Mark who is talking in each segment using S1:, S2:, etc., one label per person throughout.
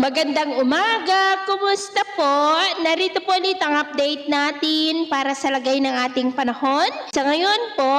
S1: Magandang umaga! Kumusta po? Narito po ulit ang update natin para sa lagay ng ating panahon. Sa ngayon po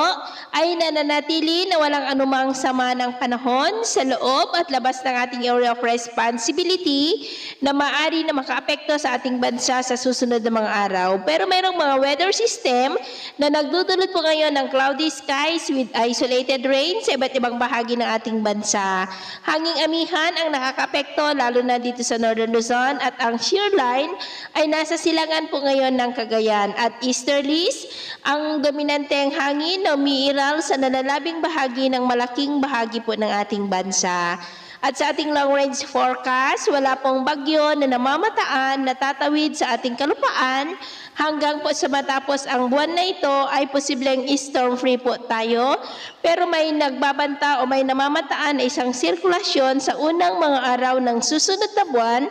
S1: ay nananatili na walang anumang sama ng panahon sa loob at labas ng ating area of responsibility na maaari na makaapekto sa ating bansa sa susunod na mga araw. Pero mayroong mga weather system na nagdudulot po ngayon ng cloudy skies with isolated rain sa iba't ibang bahagi ng ating bansa. Hanging amihan ang nakakaapekto lalo na dito sa Northern Luzon at ang shear line ay nasa silangan po ngayon ng Cagayan at easterlies ang dominanteng hangin na umiiral sa nalalabing bahagi ng malaking bahagi po ng ating bansa. At sa ating long-range forecast, wala pong bagyo na namamataan na tatawid sa ating kalupaan hanggang po sa matapos ang buwan na ito ay posibleng storm-free po tayo. Pero may nagbabanta o may namamataan na isang sirkulasyon sa unang mga araw ng susunod na buwan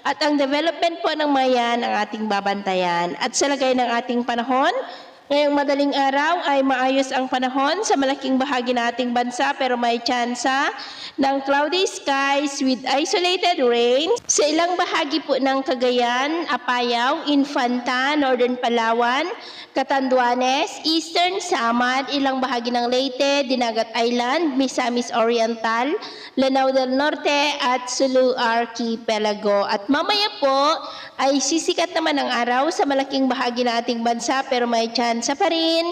S1: at ang development po ng mayan ang ating babantayan. At sa lagay ng ating panahon, ngayong madaling araw ay maayos ang panahon sa malaking bahagi ng ating bansa pero may tsansa ng cloudy skies with isolated rain sa ilang bahagi po ng Cagayan, Apayao, Infanta, Northern Palawan, Catanduanes, Eastern Samar, ilang bahagi ng Leyte, Dinagat Island, Misamis Oriental, Lanao del Norte at Sulu Archipelago. At mamaya po ay sisikat naman ang araw sa malaking bahagi ng ating bansa pero may tsansa pa rin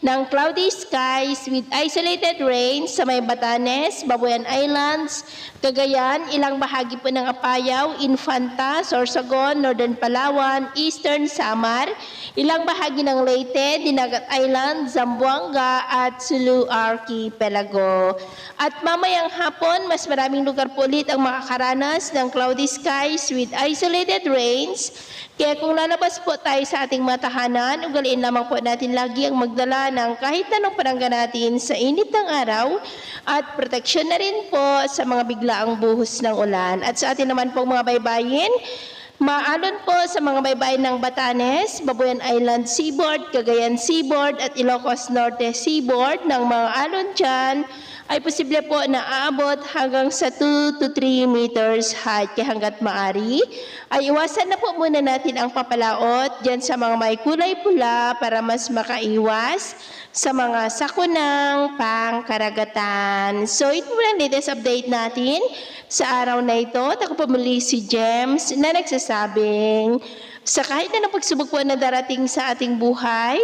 S1: ng cloudy skies with isolated rain sa may Batanes, Babuyan Islands, Cagayan, ilang bahagi po ng Apayao, Infanta, Sorsogon, Northern Palawan, Eastern Samar, ilang bahagi ng Leyte, Dinagat Island, Zamboanga at Sulu Archipelago. At mamayang hapon, mas maraming lugar po ulit ang makakaranas ng cloudy skies with isolated rains. Kaya kung lalabas po tayo sa ating matahanan, ugaliin lamang po natin lagi ang magdala ng kahit anong panangga natin sa init ng araw at proteksyon na rin po sa mga biglaang buhos ng ulan. At sa atin naman po mga baybayin, maalon po sa mga baybayin ng Batanes, Babuyan Island Seaboard, Cagayan Seaboard at Ilocos Norte Seaboard ng mga alon dyan ay posible po na aabot hanggang sa 2 to 3 meters height. Kaya hanggat maari, ay iwasan na po muna natin ang papalaot dyan sa mga may kulay pula para mas makaiwas sa mga sakunang pangkaragatan. So ito muna ang latest update natin sa araw na ito. At ako po muli si James na nagsasabing sa kahit na pagsubok po na darating sa ating buhay,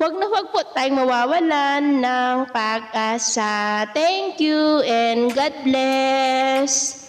S1: huwag po tayong mawawalan ng pag-asa. Thank you and God bless.